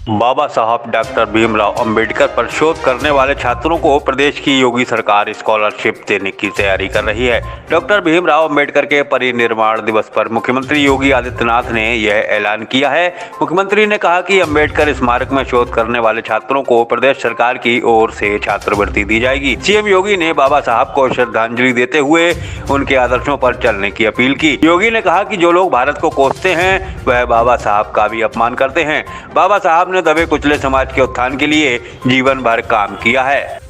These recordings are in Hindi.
बाबा साहब डॉक्टर भीमराव अंबेडकर पर शोध करने वाले छात्रों को प्रदेश की योगी सरकार स्कॉलरशिप देने की तैयारी कर रही है। डॉक्टर भीमराव अंबेडकर के परिनिर्वाण दिवस पर मुख्यमंत्री योगी आदित्यनाथ ने यह ऐलान किया है। मुख्यमंत्री ने कहा कि अंबेडकर स्मारक में शोध करने वाले छात्रों को प्रदेश सरकार की ओर से छात्रवृत्ति दी जाएगी। सीएम योगी ने बाबा साहब को श्रद्धांजलि देते हुए उनके आदर्शों पर चलने की अपील की। योगी ने कहा कि जो लोग भारत को कोसते हैं वह बाबा साहब का भी अपमान करते हैं। बाबा साहब ने दबे कुचले समाज के उत्थान के लिए जीवन भर काम किया है।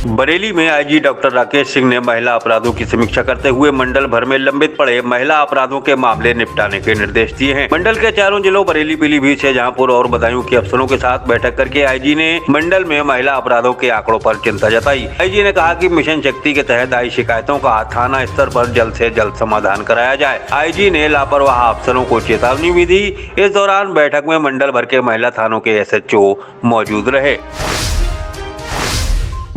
बरेली में आईजी डॉक्टर राकेश सिंह ने महिला अपराधों की समीक्षा करते हुए मंडल भर में लंबित पड़े महिला अपराधों के मामले निपटाने के निर्देश दिए हैं। मंडल के चारों जिलों बरेली, पीलीभीत, शाहजहांपुर और बदायूं के अफसरों के साथ बैठक करके आईजी ने मंडल में महिला अपराधों के आंकड़ों पर चिंता जताई। आईजी ने कहा कि मिशन शक्ति के तहत आई शिकायतों का थाना स्तर पर जल्द से जल्द समाधान कराया जाए। आईजी ने लापरवाह अफसरों को चेतावनी भी दी। इस दौरान बैठक में मंडल भर के महिला थानों के SHO मौजूद रहे।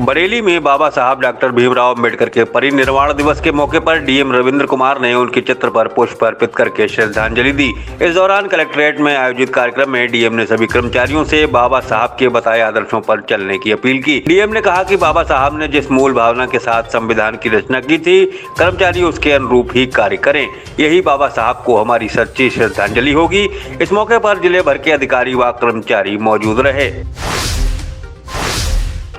बरेली में बाबा साहब डॉक्टर भीमराव अंबेडकर के परिनिर्वाण दिवस के मौके पर डीएम रविंद्र कुमार ने उनके चित्र पर पुष्प अर्पित करके श्रद्धांजलि दी। इस दौरान कलेक्ट्रेट में आयोजित कार्यक्रम में डीएम ने सभी कर्मचारियों से बाबा साहब के बताए आदर्शों पर चलने की अपील की। डीएम ने कहा कि बाबा साहब ने जिस मूल भावना के साथ संविधान की रचना की थी, कर्मचारी उसके अनुरूप ही कार्य करें। यही बाबा साहब को हमारी सच्ची श्रद्धांजलि होगी। इस मौके पर जिले भर के अधिकारी व कर्मचारी मौजूद रहे।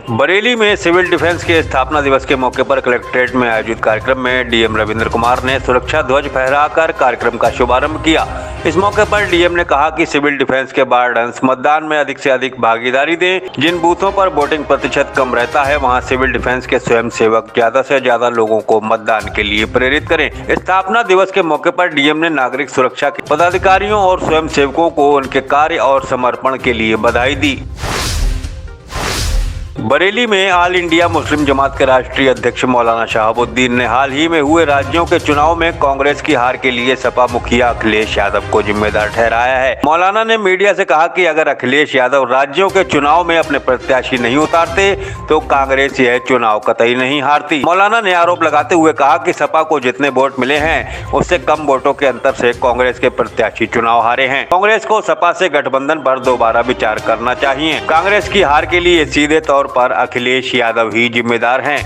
बरेली में सिविल डिफेंस के स्थापना दिवस के मौके पर कलेक्ट्रेट में आयोजित कार्यक्रम में डीएम रविंद्र कुमार ने सुरक्षा ध्वज फहराकर कार्यक्रम का शुभारंभ किया। इस मौके पर डीएम ने कहा कि सिविल डिफेंस के वार्डन्स मतदान में अधिक से अधिक भागीदारी दें। जिन बूथों पर वोटिंग प्रतिशत कम रहता है वहां सिविल डिफेंस के स्वयंसेवक ज्यादा से ज्यादा लोगों को मतदान के लिए प्रेरित करें। स्थापना दिवस के मौके पर डीएम ने नागरिक सुरक्षा के पदाधिकारियों और स्वयंसेवकों को उनके कार्य और समर्पण के लिए बधाई दी। बरेली में ऑल इंडिया मुस्लिम जमात के राष्ट्रीय अध्यक्ष मौलाना शहाबुद्दीन ने हाल ही में हुए राज्यों के चुनाव में कांग्रेस की हार के लिए सपा मुखिया अखिलेश यादव को जिम्मेदार ठहराया है। मौलाना ने मीडिया से कहा कि अगर अखिलेश यादव राज्यों के चुनाव में अपने प्रत्याशी नहीं उतारते तो कांग्रेस यह चुनाव कतई नहीं हारती। मौलाना ने आरोप लगाते हुए कहा कि सपा को जितने वोट मिले हैं उससे कम वोटों के अंतर से कांग्रेस के प्रत्याशी चुनाव हारे हैं। कांग्रेस को सपा से गठबंधन पर दोबारा विचार करना चाहिए। कांग्रेस की हार के लिए सीधे तौर पर अखिलेश यादव ही जिम्मेदार हैं।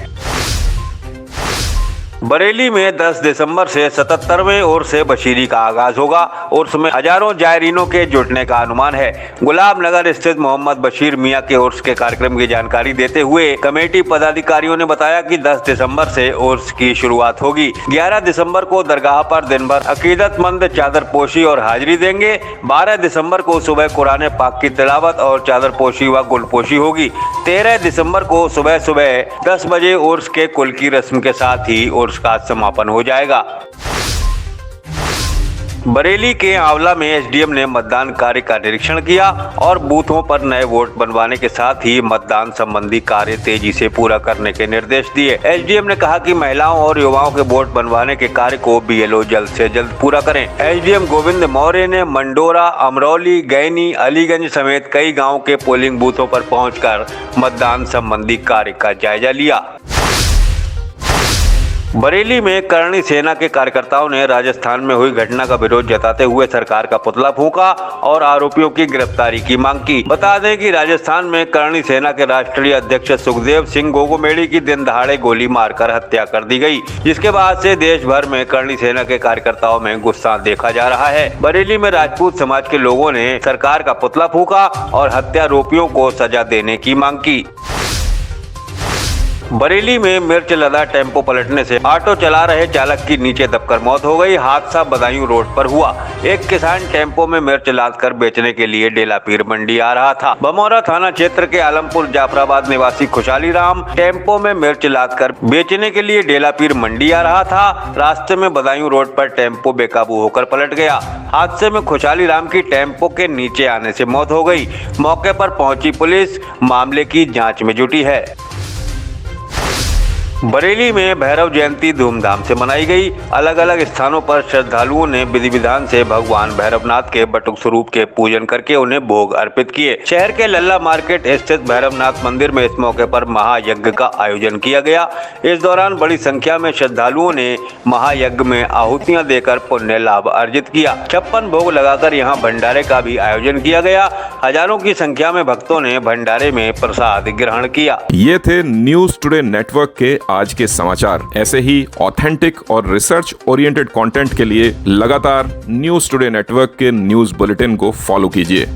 बरेली में 10 दिसंबर से 77वें उर्स बशीरी का आगाज होगा। उर्स में हजारों जायरीनों के जुटने का अनुमान है। गुलाब नगर स्थित मोहम्मद बशीर मियां के उर्स के कार्यक्रम की जानकारी देते हुए कमेटी पदाधिकारियों ने बताया कि 10 दिसंबर से उर्स की शुरुआत होगी। 11 दिसंबर को दरगाह पर दिन भर अकीदतमंद चादरपोशी और हाजिरी देंगे। 12 दिसंबर को सुबह कुरान पाक की तिलावत और चादरपोशी व गुलपोशी होगी। 13 दिसंबर को सुबह 10 बजे उर्स के कुल की रस्म के साथ ही उर्स का समापन हो जाएगा। बरेली के आंवला में एसडीएम ने मतदान कार्य का निरीक्षण किया और बूथों पर नए वोट बनवाने के साथ ही मतदान संबंधी कार्य तेजी से पूरा करने के निर्देश दिए। एसडीएम ने कहा कि महिलाओं और युवाओं के वोट बनवाने के कार्य को बीएलओ जल्द से जल्द पूरा करें। एसडीएम गोविंद मौर्य ने मंडोरा, अमरौली, गैनी, अलीगंज समेत कई गाँव के पोलिंग बूथों पर पहुंचकर मतदान संबंधी कार्य का जायजा लिया। बरेली में करणी सेना के कार्यकर्ताओं ने राजस्थान में हुई घटना का विरोध जताते हुए सरकार का पुतला फूंका और आरोपियों की गिरफ्तारी की मांग की। बता दें कि राजस्थान में करणी सेना के राष्ट्रीय अध्यक्ष सुखदेव सिंह गोगोमेड़ी की दिन दहाड़े गोली मारकर हत्या कर दी गई, जिसके बाद से देश भर में करणी सेना के कार्यकर्ताओं में गुस्सा देखा जा रहा है। बरेली में राजपूत समाज के लोगों ने सरकार का पुतला फूंका और हत्यारोपियों को सजा देने की मांग की। बरेली में मिर्च लदा टेम्पो पलटने से ऑटो चला रहे चालक की नीचे दबकर मौत हो गई। हादसा बदायूं रोड पर हुआ। एक किसान टेम्पो में मिर्च लादकर बेचने के लिए डेलापीर मंडी आ रहा था। बमौरा थाना क्षेत्र के आलमपुर जाफराबाद निवासी खुशहाली राम टेम्पो में मिर्च लादकर बेचने के लिए डेलापीर मंडी आ रहा था। रास्ते में बदायूं रोड पर टेम्पो बेकाबू होकर पलट गया। हादसे में खुशहाली राम की टेम्पो के नीचे आने से मौत हो गई। मौके पर पहुंची पुलिस मामले की जाँच में जुटी है। बरेली में भैरव जयंती धूमधाम से मनाई गई। अलग अलग स्थानों पर श्रद्धालुओं ने विधि विधान से भगवान भैरवनाथ के बटुक स्वरूप के पूजन करके उन्हें भोग अर्पित किए। शहर के लल्ला मार्केट स्थित भैरवनाथ मंदिर में इस मौके पर महायज्ञ का आयोजन किया गया। इस दौरान बड़ी संख्या में श्रद्धालुओं ने महायज्ञ में आहुतियां देकर पुण्य लाभ अर्जित किया। 56 भोग लगाकर यहाँ भंडारे का भी आयोजन किया गया। हजारों की संख्या में भक्तों ने भंडारे में प्रसाद ग्रहण किया। ये थे न्यूज टुडे नेटवर्क के आज के समाचार। ऐसे ही ऑथेंटिक और रिसर्च ओरिएंटेड कंटेंट के लिए लगातार न्यूज टुडे नेटवर्क के न्यूज बुलेटिन को फॉलो कीजिए।